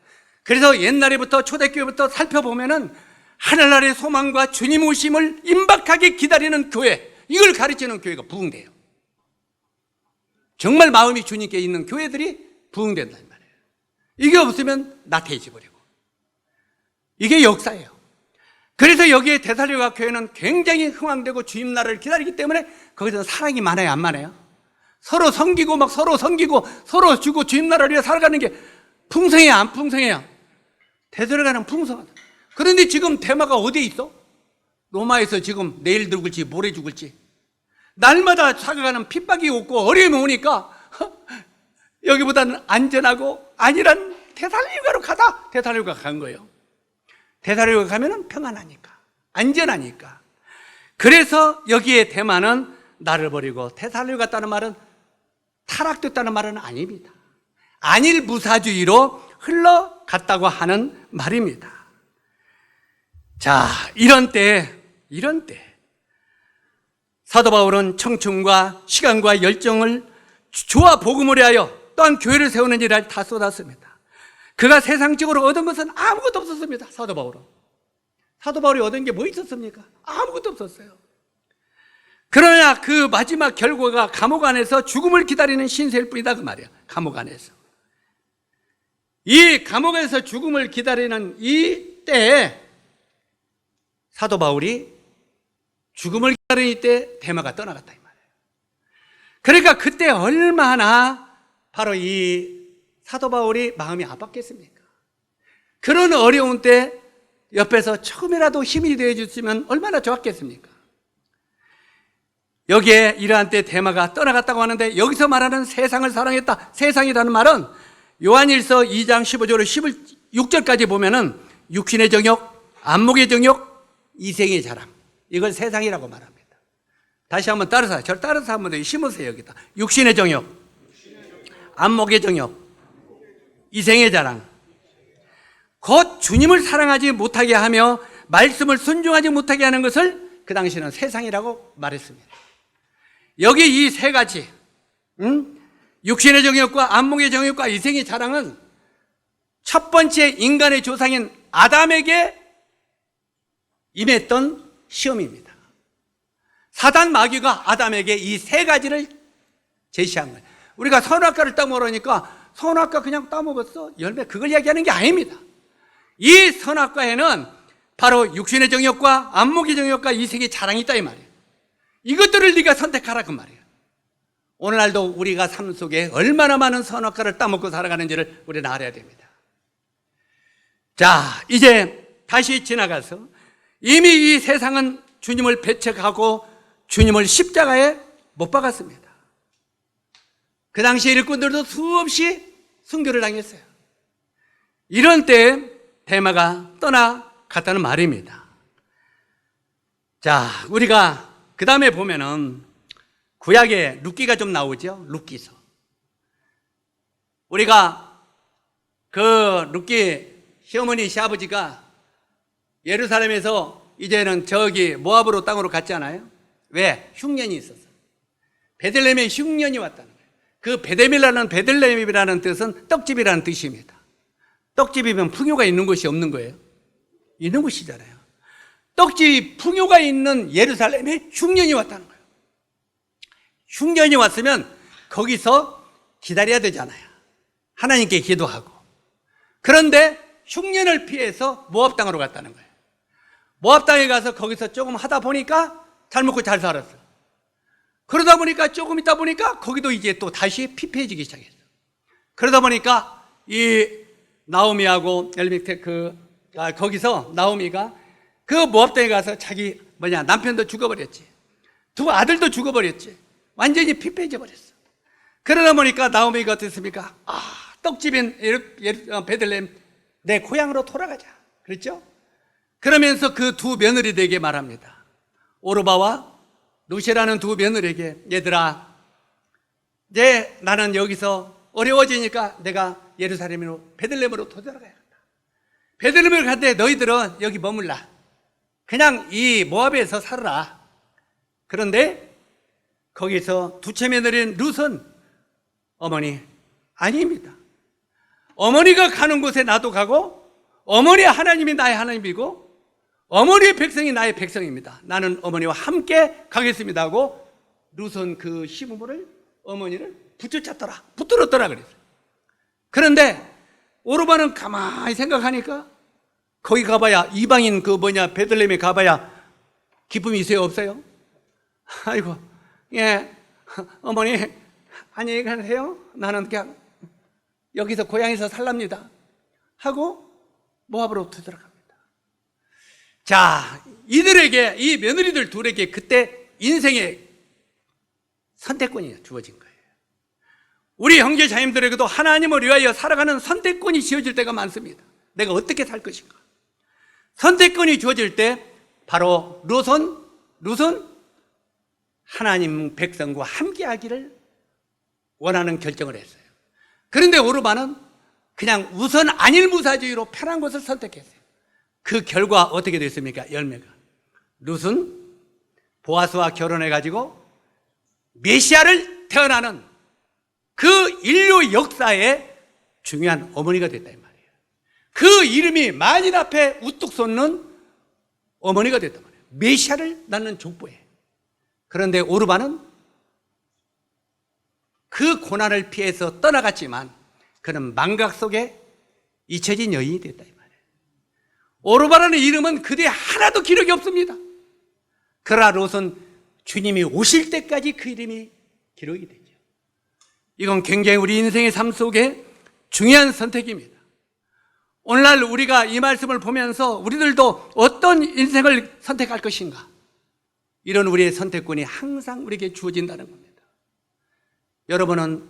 S1: 그래서 옛날에부터 초대교회부터 살펴보면은 하늘나라의 소망과 주님 오심을 임박하게 기다리는 교회, 이걸 가르치는 교회가 부흥돼요. 정말 마음이 주님께 있는 교회들이 부흥된단 말이에요. 이게 없으면 나태해져 버리고. 이게 역사예요. 그래서 여기에 데살로니가 교회는 굉장히 흥황되고 주님 나라를 기다리기 때문에 거기서 사랑이 많아요, 안 많아요? 서로 섬기고 막 서로 섬기고 서로 주고 주님 나라를 위해 살아가는 게 풍성해요, 안 풍성해요? 데살로니가는 풍성하다. 그런데 지금 대마가 어디에 있어? 로마에서 지금 내일 죽을지 모레 죽을지 날마다 살아가는 핍박이 오고 어려움이 오니까 여기보다는 안전하고 안일한 데살로니가로 가다. 데살로니가 간 거예요. 데살로니가 가면은 평안하니까, 안전하니까. 그래서 여기에 대마는 나를 버리고, 데살로니가 갔다는 말은 타락됐다는 말은 아닙니다. 안일 무사주의로 흘러갔다고 하는 말입니다. 자, 이런 때 사도 바울은 청춘과 시간과 열정을 주와 복음을 위하여 또한 교회를 세우는 일을 다 쏟았습니다. 그가 세상적으로 얻은 것은 아무것도 없었습니다. 사도 바울은. 사도 바울이 얻은 게 뭐 있었습니까? 아무것도 없었어요. 그러나 그 마지막 결과가 감옥 안에서 죽음을 기다리는 신세일 뿐이다 그 말이야. 감옥 안에서. 이 감옥에서 죽음을 기다리는 이 때에 사도 바울이 죽음을 기다리는 이때 데마가 떠나갔다 이 말이에요. 그러니까 그때 얼마나 바로 이 사도 바울이 마음이 아팠겠습니까? 그런 어려운 때 옆에서 조금이라도 힘이 되어 주시면 얼마나 좋았겠습니까? 여기에 이러한 때 데마가 떠나갔다고 하는데, 여기서 말하는 세상을 사랑했다, 세상이라는 말은 요한일서 2장 15절 16절까지 보면은 육신의 정욕, 안목의 정욕, 이생의 자랑, 이걸 세상이라고 말합니다. 다시 한번 따라서, 저를 따라서 한번 심으세요. 여기다. 육신의 정욕, 안목의 정욕, 이생의 자랑. 곧 주님을 사랑하지 못하게 하며 말씀을 순종하지 못하게 하는 것을 그 당시에는 세상이라고 말했습니다. 여기 이 세 가지, 육신의 정욕과 안목의 정욕과 이생의 자랑은 첫 번째 인간의 조상인 아담에게 임했던 시험입니다. 사단 마귀가 아담에게 이 세 가지를 제시한 거예요. 우리가 선악과를 따먹으니까 선악과 그냥 따먹었어? 열매, 그걸 얘기하는 게 아닙니다. 이 선악과에는 바로 육신의 정욕과 안목의 정욕과 이생의 자랑이 있다 이 말이에요. 이것들을 네가 선택하라 그 말이에요. 오늘날도 우리가 삶 속에 얼마나 많은 선악과를 따먹고 살아가는지를 우리는 알아야 됩니다. 자, 이제 다시 지나가서 이미 이 세상은 주님을 배척하고 주님을 십자가에 못 박았습니다. 그 당시 일꾼들도 수없이 순교를 당했어요. 이런 때 데마가 떠나갔다는 말입니다. 자, 우리가 그 다음에 보면은 구약에 룻기가 좀 나오죠. 룻기서. 우리가 그 룻기 시어머니 시아버지가 예루살렘에서 이제는 저기 모압으로 땅으로 갔잖아요. 왜? 흉년이 있어서. 베들레헴에 흉년이 왔다는 거예요. 그 베들레헴이라는 뜻은 떡집이라는 뜻입니다. 떡집이면 풍요가 있는 곳이 없는 거예요. 있는 곳이잖아요. 떡집 풍요가 있는 예루살렘에 흉년이 왔다는 거예요. 흉년이 왔으면 거기서 기다려야 되잖아요. 하나님께 기도하고. 그런데 흉년을 피해서 모압 땅으로 갔다는 거예요. 모압 땅에 가서 거기서 조금 하다 보니까 잘 먹고 잘 살았어요. 그러다 보니까 조금 있다 보니까 거기도 이제 또 다시 피폐해지기 시작했어요. 그러다 보니까 이 나오미하고 거기서 나오미가 그 모압 땅에 가서 자기 남편도 죽어버렸지. 두 아들도 죽어버렸지. 완전히 피폐해져 버렸어. 그러다 보니까 나오미가 어땠습니까? 떡집인 베들레헴 내 고향으로 돌아가자. 그랬죠? 그러면서 그 두 며느리들에게 말합니다. 오르바와 루시라는 두 며느리에게, 얘들아, 이제 나는 여기서 어려워지니까 내가 예루살렘으로 베들레헴으로 돌아가야겠다. 베들레헴을 갔는데 너희들은 여기 머물라. 그냥 이 모압에서 살아라. 그런데 거기서 두째 며느리인 룻은 어머니, 아닙니다. 어머니가 가는 곳에 나도 가고, 어머니의 하나님이 나의 하나님이고, 어머니의 백성이 나의 백성입니다. 나는 어머니와 함께 가겠습니다 하고 룻은 그 시부모를, 어머니를 붙여찼더라, 붙들었더라 그랬어요. 그런데 오르바는 가만히 생각하니까 거기 가봐야, 이방인 베들레헴에 가봐야 기쁨이 있어요, 없어요? 아이고, 예, 어머니 안녕히 가세요. 나는 그냥 여기서 고향에서 살랍니다 하고 모압으로 들어갑니다. 자, 이들에게, 이 며느리들 둘에게 그때 인생의 선택권이 주어진 거예요. 우리 형제 자매들에게도 하나님을 위하여 살아가는 선택권이 지어질 때가 많습니다. 내가 어떻게 살 것인가. 선택권이 주어질 때 바로 룻은 하나님 백성과 함께 하기를 원하는 결정을 했어요. 그런데 오르바는 그냥 우선 안일무사주의로 편한 것을 선택했어요. 그 결과 어떻게 됐습니까? 열매가. 룻은 보아스와 결혼해가지고 메시아를 태어나는 그 인류 역사의 중요한 어머니가 됐다 이 말이에요. 그 이름이 만인 앞에 우뚝 솟는 어머니가 됐단 말이에요. 메시아를 낳는 족보에. 그런데 오르바는 그 고난을 피해서 떠나갔지만 그는 망각 속에 잊혀진 여인이 됐다 이 말이에요. 오르바라는 이름은 그대 하나도 기록이 없습니다. 그러나 롯은 주님이 오실 때까지 그 이름이 기록이 되죠. 이건 굉장히 우리 인생의 삶 속에 중요한 선택입니다. 오늘날 우리가 이 말씀을 보면서 우리들도 어떤 인생을 선택할 것인가, 이런 우리의 선택권이 항상 우리에게 주어진다는 겁니다. 여러분은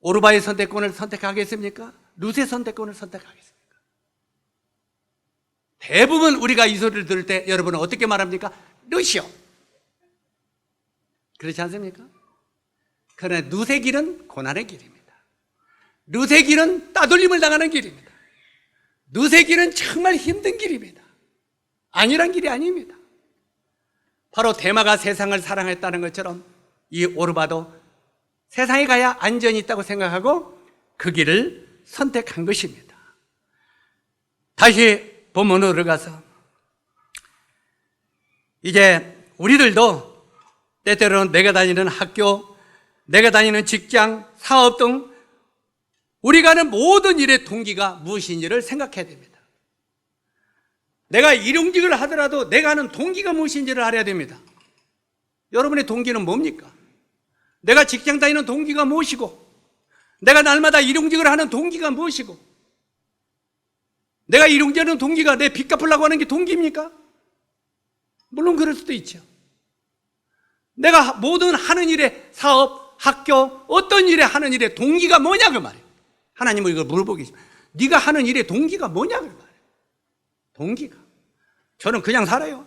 S1: 오르바의 선택권을 선택하겠습니까? 룻의 선택권을 선택하겠습니까? 대부분 우리가 이 소리를 들을 때 여러분은 어떻게 말합니까? 룻이요. 그렇지 않습니까? 그러나 룻의 길은 고난의 길입니다. 룻의 길은 따돌림을 당하는 길입니다. 룻의 길은 정말 힘든 길입니다. 안일한 길이 아닙니다. 바로 데마가 세상을 사랑했다는 것처럼 이 오르바도 세상에 가야 안전이 있다고 생각하고 그 길을 선택한 것입니다. 다시 본문으로 들어가서 이제 우리들도 때때로는 내가 다니는 학교, 내가 다니는 직장, 사업 등 우리가 하는 모든 일의 동기가 무엇인지를 생각해야 됩니다. 내가 일용직을 하더라도 내가 하는 동기가 무엇인지를 알아야 됩니다. 여러분의 동기는 뭡니까? 내가 직장 다니는 동기가 무엇이고, 내가 날마다 일용직을 하는 동기가 무엇이고, 내가 일용직하는 동기가 내 빚 갚으려고 하는 게 동기입니까? 물론 그럴 수도 있죠. 내가 모든 하는 일에 사업, 학교, 어떤 일에 하는 일에 동기가 뭐냐 그 말이에요. 하나님은 이걸 물어보겠습니다. 네가 하는 일의 동기가 뭐냐 그 말이에요. 동기가. 저는 그냥 살아요.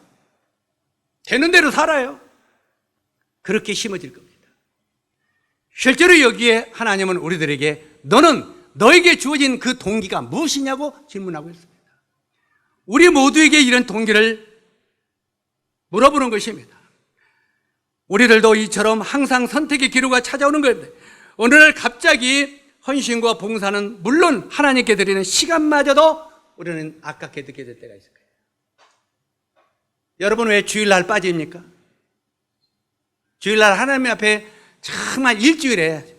S1: 되는 대로 살아요. 그렇게 심어질 겁니다. 실제로 여기에 하나님은 우리들에게 너는 너에게 주어진 그 동기가 무엇이냐고 질문하고 있습니다. 우리 모두에게 이런 동기를 물어보는 것입니다. 우리들도 이처럼 항상 선택의 기로가 찾아오는 건데 어느 날 갑자기 헌신과 봉사는 물론 하나님께 드리는 시간마저도 우리는 아깝게 느껴질 때가 있을 거예요. 여러분 왜 주일날 빠집니까? 주일날 하나님 앞에 정말 일주일에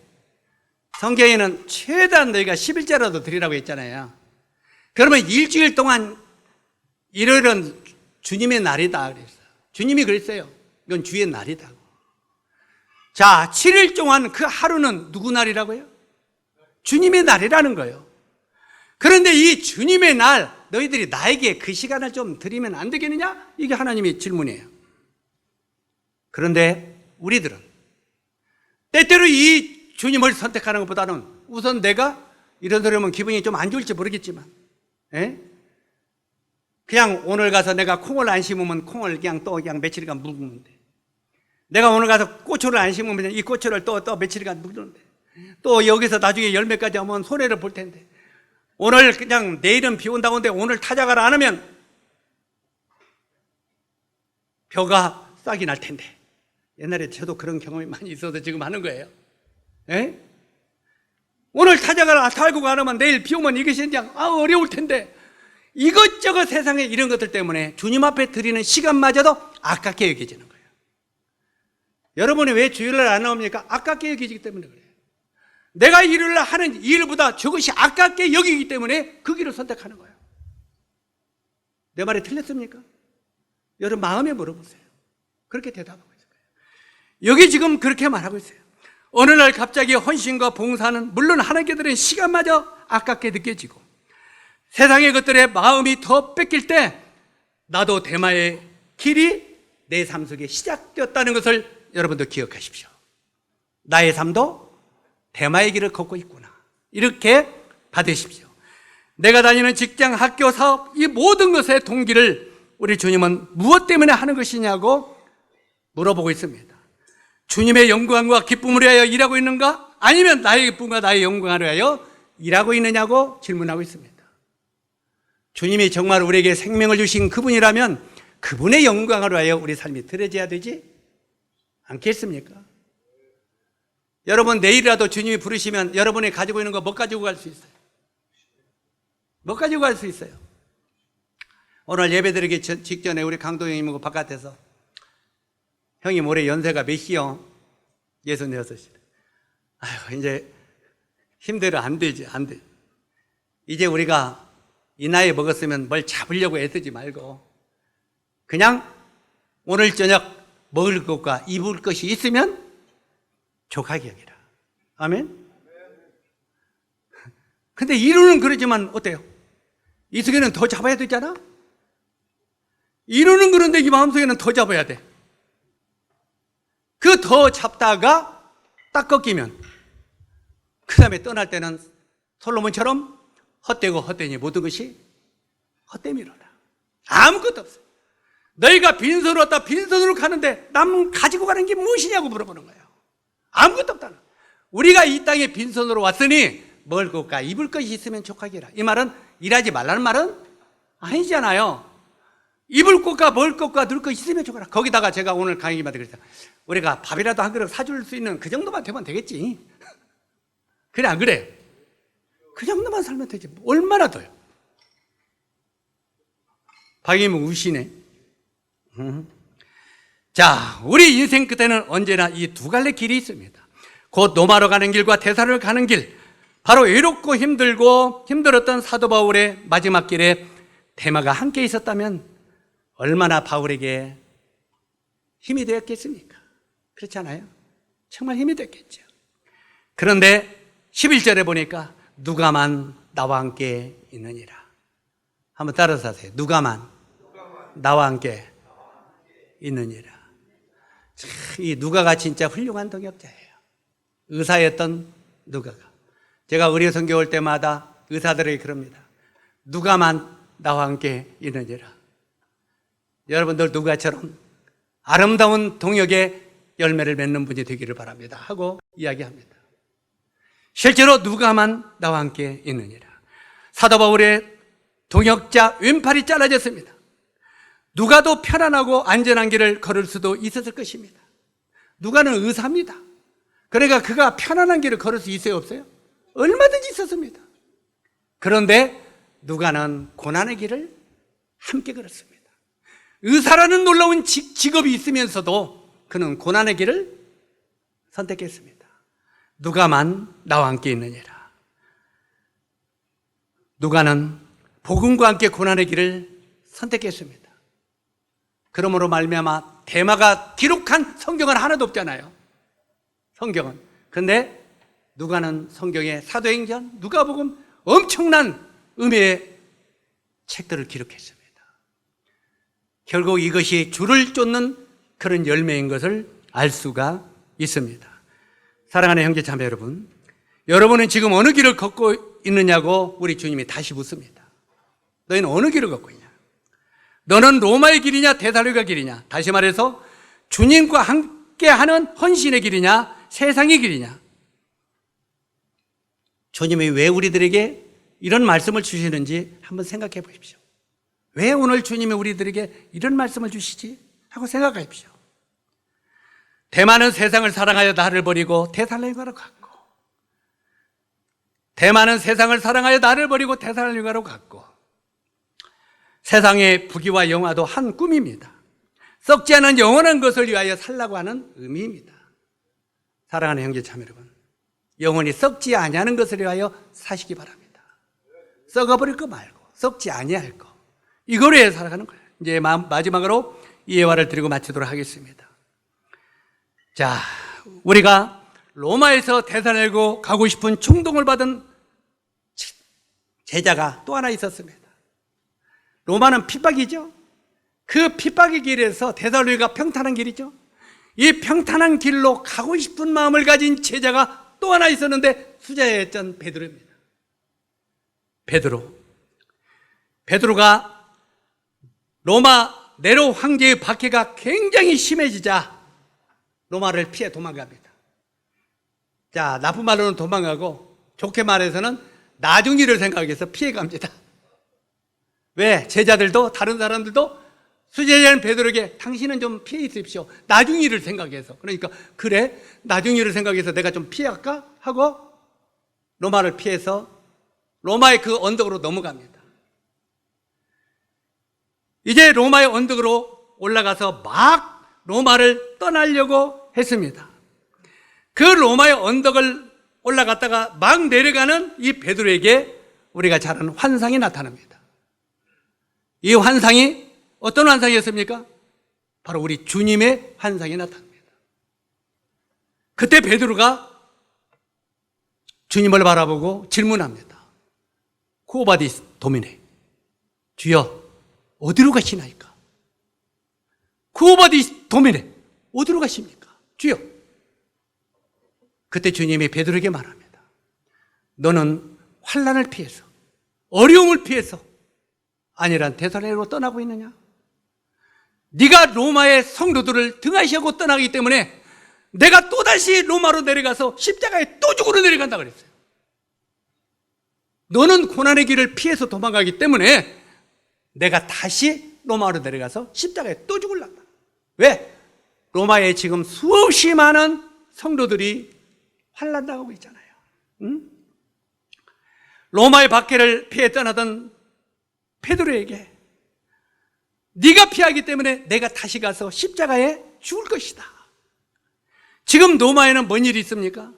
S1: 성경에는 최대한 너희가 11자라도 드리라고 했잖아요. 그러면 일주일 동안 일요일은 주님의 날이다 그랬어요. 주님이 그랬어요. 이건 주의 날이다. 자, 7일 동안 그 하루는 누구 날이라고요? 주님의 날이라는 거예요. 그런데 이 주님의 날 너희들이 나에게 그 시간을 좀 드리면 안 되겠느냐? 이게 하나님의 질문이에요. 그런데 우리들은 때때로 이 주님을 선택하는 것보다는 우선 내가 이러려면 기분이 좀 안 좋을지 모르겠지만 그냥 오늘 가서 내가 콩을 안 심으면 콩을 그냥 또 그냥 며칠간 묵는데, 내가 오늘 가서 고추를 안 심으면 이 고추를 또 며칠간 묵는데, 또 여기서 나중에 열매까지 하면 손해를 볼 텐데, 오늘 그냥 내일은 비 온다고 하는데 오늘 타작을 안 하면 벼가 싹이 날 텐데. 옛날에 저도 그런 경험이 많이 있어서 지금 하는 거예요. 오늘 타작을 달고 안 하면 내일 비 오면 이것이 그냥 어려울 텐데, 이것저것 세상에 이런 것들 때문에 주님 앞에 드리는 시간마저도 아깝게 여겨지는 거예요. 여러분이 왜 주일날 안 나옵니까? 아깝게 여기기 때문에 그래요. 내가 일요일날 하는 일보다 저것이 아깝게 여기기 때문에 그 길을 선택하는 거예요. 내 말이 틀렸습니까? 여러분 마음에 물어보세요. 그렇게 대답하고 있을 거예요. 여기 지금 그렇게 말하고 있어요. 어느 날 갑자기 헌신과 봉사는 물론 하나님께 드리는 시간마저 아깝게 느껴지고 세상의 것들에 마음이 더 뺏길 때 나도 대마의 길이 내 삶 속에 시작되었다는 것을 여러분도 기억하십시오. 나의 삶도 대마의 길을 걷고 있구나, 이렇게 받으십시오. 내가 다니는 직장, 학교, 사업, 이 모든 것의 동기를 우리 주님은 무엇 때문에 하는 것이냐고 물어보고 있습니다. 주님의 영광과 기쁨을 위하여 일하고 있는가? 아니면 나의 기쁨과 나의 영광을 위하여 일하고 있느냐고 질문하고 있습니다. 주님이 정말 우리에게 생명을 주신 그분이라면 그분의 영광을 위하여 우리 삶이 드려져야 되지 않겠습니까? 여러분 내일이라도 주님이 부르시면 여러분이 가지고 있는 거 못 가지고 갈 수 있어요? 못 가지고 갈 수 있어요. 오늘 예배드리기 직전에 우리 강도형님하고 바깥에서 형님 올해 연세가 몇이요? 66이래. 아유, 이제 힘들어. 안 되지, 안 돼. 이제 우리가 이 나이에 먹었으면 뭘 잡으려고 애쓰지 말고 그냥 오늘 저녁 먹을 것과 입을 것이 있으면 족하게 여기라. 아멘? 근데 이루는 그러지만 어때요? 이속에는 더 잡아야 되잖아? 이루는 그런데 이 마음속에는 더 잡아야 돼. 그 더 잡다가 딱 꺾이면 그 다음에 떠날 때는 솔로몬처럼 헛되고 헛되니 모든 것이 헛됨이로다. 아무것도 없어요. 너희가 빈손으로 왔다 빈손으로 가는데 남 가지고 가는 게 무엇이냐고 물어보는 거예요. 아무것도 없다는 거예요. 우리가 이 땅에 빈손으로 왔으니 먹을 것과 입을 것이 있으면 족하게라. 이 말은 일하지 말라는 말은 아니잖아요. 입을 것과 먹을 것과 누릴 것이 있으면 족하라. 거기다가 제가 오늘 강의마다 그랬어요. 우리가 밥이라도 한 그릇 사줄 수 있는 그 정도만 되면 되겠지. 그래 안 그래? 그 정도만 살면 되지. 얼마나 더요? 박이모 우시네. 자, 우리 인생 끝에는 언제나 이 두 갈래 길이 있습니다. 곧 로마로 가는 길과 대사를 가는 길, 바로 외롭고 힘들고 힘들었던 사도 바울의 마지막 길에 대마가 함께 있었다면 얼마나 바울에게 힘이 되었겠습니까? 그렇지 않아요? 정말 힘이 됐겠죠. 그런데 11절에 보니까 누가만 나와 함께 있느니라. 한번 따라서 하세요. 누가만 나와 함께 있느니라. 이 누가가 진짜 훌륭한 동역자예요. 의사였던 누가가. 제가 의료 선교 올 때마다 의사들에게 그럽니다. 누가만 나와 함께 있느니라. 여러분들 누가처럼 아름다운 동역의 열매를 맺는 분이 되기를 바랍니다 하고 이야기합니다. 실제로 누가만 나와 함께 있느니라. 사도 바울의 동역자 왼팔이 잘라졌습니다. 누가도 편안하고 안전한 길을 걸을 수도 있었을 것입니다. 누가는 의사입니다. 그러니까 그가 편안한 길을 걸을 수 있어요, 없어요? 얼마든지 있었습니다. 그런데 누가는 고난의 길을 함께 걸었습니다. 의사라는 놀라운 직업이 있으면서도 그는 고난의 길을 선택했습니다. 누가만 나와 함께 있느니라. 누가는 복음과 함께 고난의 길을 선택했습니다. 그러므로 말미암아 대마가 기록한 성경은 하나도 없잖아요. 성경은. 그런데 누가는 성경의 사도행전, 누가복음 엄청난 의미의 책들을 기록했습니다. 결국 이것이 주를 쫓는 그런 열매인 것을 알 수가 있습니다. 사랑하는 형제 자매 여러분, 여러분은 지금 어느 길을 걷고 있느냐고 우리 주님이 다시 묻습니다. 너희는 어느 길을 걷고 있냐? 너는 로마의 길이냐 데살로니가 길이냐? 다시 말해서 주님과 함께하는 헌신의 길이냐 세상의 길이냐? 주님이 왜 우리들에게 이런 말씀을 주시는지 한번 생각해 보십시오. 왜 오늘 주님이 우리들에게 이런 말씀을 주시지? 하고 생각해 보십시오. 대만은 세상을 사랑하여 나를 버리고 데살로니가로 갔고, 대만은 세상을 사랑하여 나를 버리고 데살로니가로 갔고, 세상의 부귀와 영화도 한 꿈입니다. 썩지 않은 영원한 것을 위하여 살라고 하는 의미입니다. 사랑하는 형제 자매 여러분, 영원히 썩지 아니하는 것을 위하여 사시기 바랍니다. 썩어버릴 거 말고 썩지 아니할 거, 이거로 위해 살아가는 거예요. 이제 마지막으로 이 예화를 드리고 마치도록 하겠습니다. 자, 우리가 로마에서 데살로니가 가고 싶은 충동을 받은 제자가 또 하나 있었습니다. 로마는 핍박이죠. 그 핍박의 길에서 데살로니가 평탄한 길이죠. 이 평탄한 길로 가고 싶은 마음을 가진 제자가 또 하나 있었는데 수제자였던 베드로입니다. 베드로가 로마 네로 황제의 박해가 굉장히 심해지자 로마를 피해 도망갑니다. 자, 나쁜 말로는 도망가고 좋게 말해서는 나중 일을 생각해서 피해갑니다. 왜? 제자들도 다른 사람들도 수제자인 베드로에게 당신은 좀 피해 있으십시오. 나중 일을 생각해서. 그러니까 그래? 나중 일을 생각해서 내가 좀 피할까? 하고 로마를 피해서 로마의 그 언덕으로 넘어갑니다. 이제 로마의 언덕으로 올라가서 막 로마를 떠나려고 했습니다. 그 로마의 언덕을 올라갔다가 막 내려가는 이 베드로에게 우리가 잘 아는 환상이 나타납니다. 이 환상이 어떤 환상이었습니까? 바로 우리 주님의 환상이 나타납니다. 그때 베드로가 주님을 바라보고 질문합니다. 쿠오바디스 도미네, 주여 어디로 가시나이까? 쿠오바디스 도미네, 어디로 가십니까? 주여. 그때 주님이 베드로에게 말합니다. 너는 환난을 피해서, 어려움을 피해서 아니란 데살로니가로 떠나고 있느냐? 네가 로마의 성도들을 등하시하고 떠나기 때문에 내가 또다시 로마로 내려가서 십자가에 또 죽으러 내려간다 그랬어요. 너는 고난의 길을 피해서 도망가기 때문에 내가 다시 로마로 내려가서 십자가에 또 죽을란다. 왜? 로마에 지금 수없이 많은 성도들이 환난당하고 있잖아요. 응? 로마의 박해를 피해 떠나던 베드로에게 네가 피하기 때문에 내가 다시 가서 십자가에 죽을 것이다. 지금 로마에는 뭔 일이 있습니까?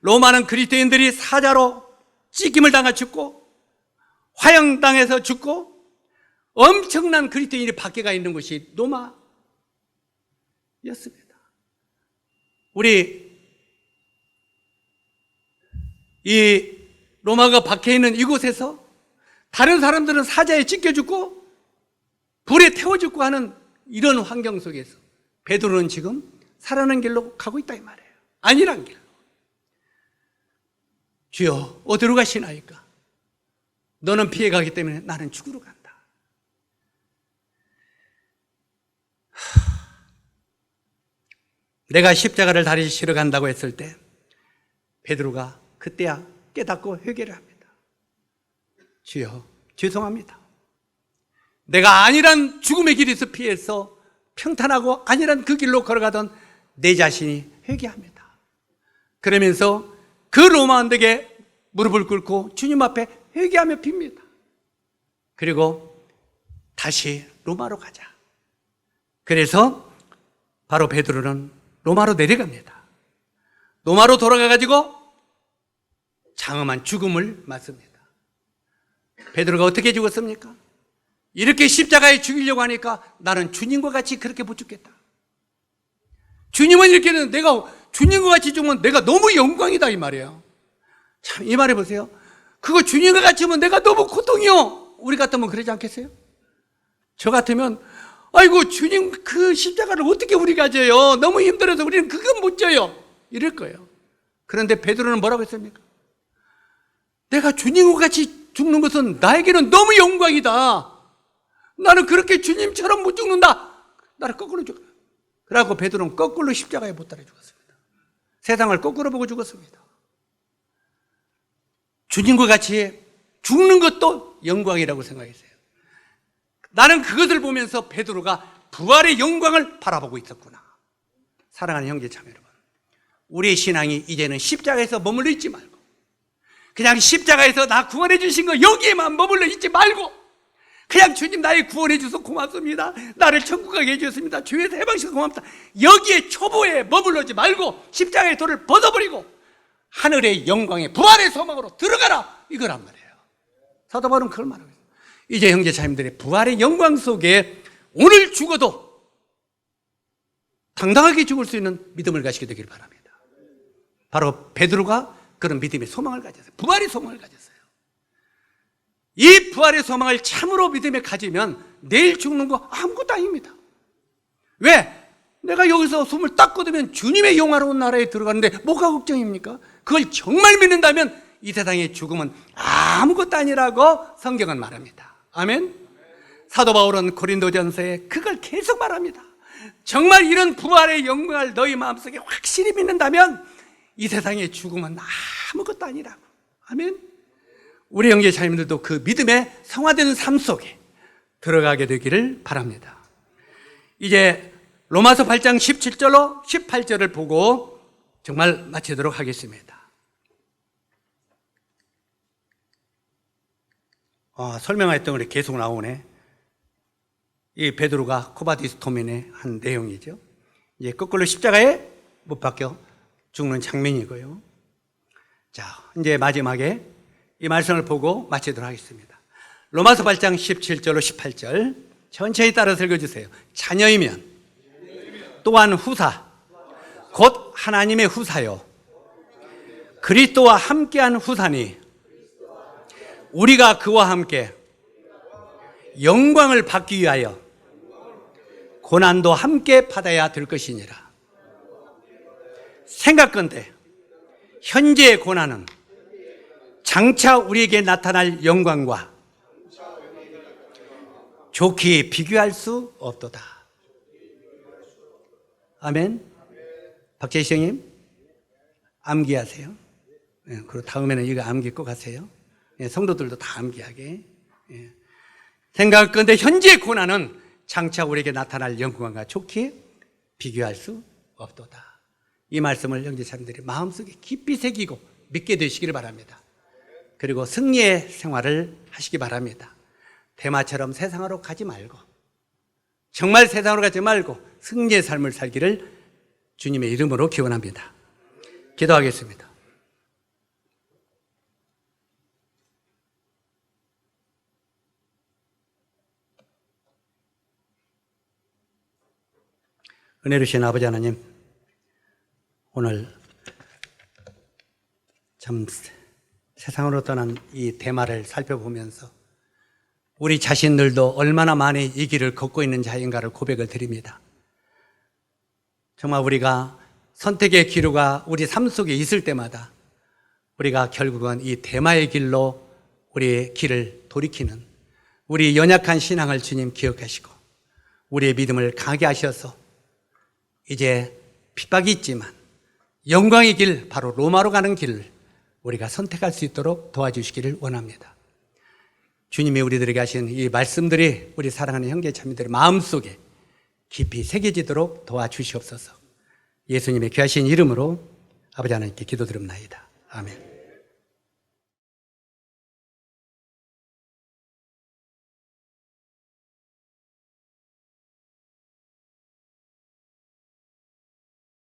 S1: 로마는 그리스도인들이 사자로 찢김을 당하 죽고 화형당해서 죽고 엄청난 그리스도인이 박해가 있는 곳이 로마였습니다. 우리 이 로마가 박해 있는 이곳에서 다른 사람들은 사자에 찢겨 죽고 불에 태워 죽고 하는 이런 환경 속에서 베드로는 지금 살아난 길로 가고 있다 이 말이에요. 아니란 길로. 주여 어디로 가시나이까? 너는 피해가기 때문에 나는 죽으러 간다. 내가 십자가를 다리 실어 간다고 했을 때 베드로가 그때야 깨닫고 회개를 합니다. 주여 죄송합니다. 내가 아니란 죽음의 길에서 피해서 평탄하고 아니란 그 길로 걸어가던 내 자신이 회개합니다. 그러면서 그 로마 언덕에 무릎을 꿇고 주님 앞에 회개하며 빕니다. 그리고 다시 로마로 가자. 그래서 바로 베드로는 로마로 내려갑니다. 로마로 돌아가가지고 장엄한 죽음을 맞습니다. 베드로가 어떻게 죽었습니까? 이렇게 십자가에 죽이려고 하니까 나는 주님과 같이 그렇게 못 죽겠다. 주님은 이렇게 했는데 내가 주님과 같이 죽으면 내가 너무 영광이다 이 말이에요. 참 이 말해 보세요. 그거 주님과 같이 하면 내가 너무 고통이요. 우리 같으면 그러지 않겠어요? 저 같으면 아이고 주님 그 십자가를 어떻게 우리가 져요? 너무 힘들어서 우리는 그건 못 져요. 이럴 거예요. 그런데 베드로는 뭐라고 했습니까? 내가 주님과 같이 죽는 것은 나에게는 너무 영광이다. 나는 그렇게 주님처럼 못 죽는다. 나를 거꾸로 죽어. 그래갖고 베드로는 거꾸로 십자가에 못 달아 죽었습니다. 세상을 거꾸로 보고 죽었습니다. 주님과 같이 죽는 것도 영광이라고 생각했어요. 나는 그것을 보면서 베드로가 부활의 영광을 바라보고 있었구나. 사랑하는 형제자매 여러분, 우리의 신앙이 이제는 십자가에서 머물러 있지 말고 그냥 십자가에서 나 구원해 주신 거 여기에만 머물러 있지 말고 그냥 주님 나의 구원해 주셔서 고맙습니다. 나를 천국 가게 해주셨습니다. 주에서 해방시켜서 고맙다. 여기에 초보에 머물러지 말고 십자가의 돌을 벗어버리고 하늘의 영광의 부활의 소망으로 들어가라 이거란 말이에요. 사도 바울은 그걸 말하고 있어요. 이제 형제자매들의 부활의 영광 속에 오늘 죽어도 당당하게 죽을 수 있는 믿음을 가지게 되길 바랍니다. 바로 베드로가 그런 믿음의 소망을 가졌어요. 부활의 소망을 가졌어요. 이 부활의 소망을 참으로 믿음에 가지면 내일 죽는 거 아무것도 아닙니다. 왜? 내가 여기서 숨을 딱 거두면 주님의 영화로운 나라에 들어가는데 뭐가 걱정입니까? 그걸 정말 믿는다면 이 세상의 죽음은 아무것도 아니라고 성경은 말합니다. 아멘? 사도 바울은 고린도전서에 그걸 계속 말합니다. 정말 이런 부활의 영광을 너희 마음속에 확실히 믿는다면 이 세상의 죽음은 아무것도 아니라고. 아멘? 우리 형제 자매들도 그 믿음의 성화되는 삶 속에 들어가게 되기를 바랍니다. 이제 로마서 8장 17절로 18절을 보고 정말 마치도록 하겠습니다. 설명했던 글이 계속 나오네. 이 베드로가 코바디스토멘에 한 내용이죠. 이제 거꾸로 십자가에 못 박혀 죽는 장면이고요. 자, 이제 마지막에 이 말씀을 보고 마치도록 하겠습니다. 로마서 8장 17절로 18절 천천히 따라서 읽어주세요. 자녀이면 또한 후사, 곧 하나님의 후사요 그리스도와 함께한 후사니 우리가 그와 함께 영광을 받기 위하여 고난도 함께 받아야 될 것이니라. 생각건대 현재의 고난은 장차 우리에게 나타날 영광과 좋게 비교할 수 없도다. 아멘. 박재시형님 암기하세요. 그리고 다음에는 이거 암기 꼭 하세요. 성도들도 다 암기하게. 생각건대 현재의 고난은 장차 우리에게 나타날 영광과 좋게 비교할 수 없도다. 이 말씀을 형제자매들이 마음속에 깊이 새기고 믿게 되시기를 바랍니다. 그리고 승리의 생활을 하시기 바랍니다. 대마처럼 세상으로 가지 말고, 정말 세상으로 가지 말고 승리의 삶을 살기를 주님의 이름으로 기원합니다. 기도하겠습니다. 은혜로우신 아버지 하나님, 오늘 참 세상으로 떠난 이 대마를 살펴보면서 우리 자신들도 얼마나 많이 이 길을 걷고 있는 자인가를 고백을 드립니다. 정말 우리가 선택의 기로가 우리 삶 속에 있을 때마다 우리가 결국은 이 대마의 길로 우리의 길을 돌이키는 우리 연약한 신앙을 주님 기억하시고 우리의 믿음을 강하게 하셔서 이제 핍박이 있지만 영광의 길, 바로 로마로 가는 길을 우리가 선택할 수 있도록 도와주시기를 원합니다. 주님이 우리들에게 하신 이 말씀들이 우리 사랑하는 형제 자매들의 마음속에 깊이 새겨지도록 도와주시옵소서. 예수님의 귀하신 이름으로 아버지 하나님께 기도드립나이다. 아멘.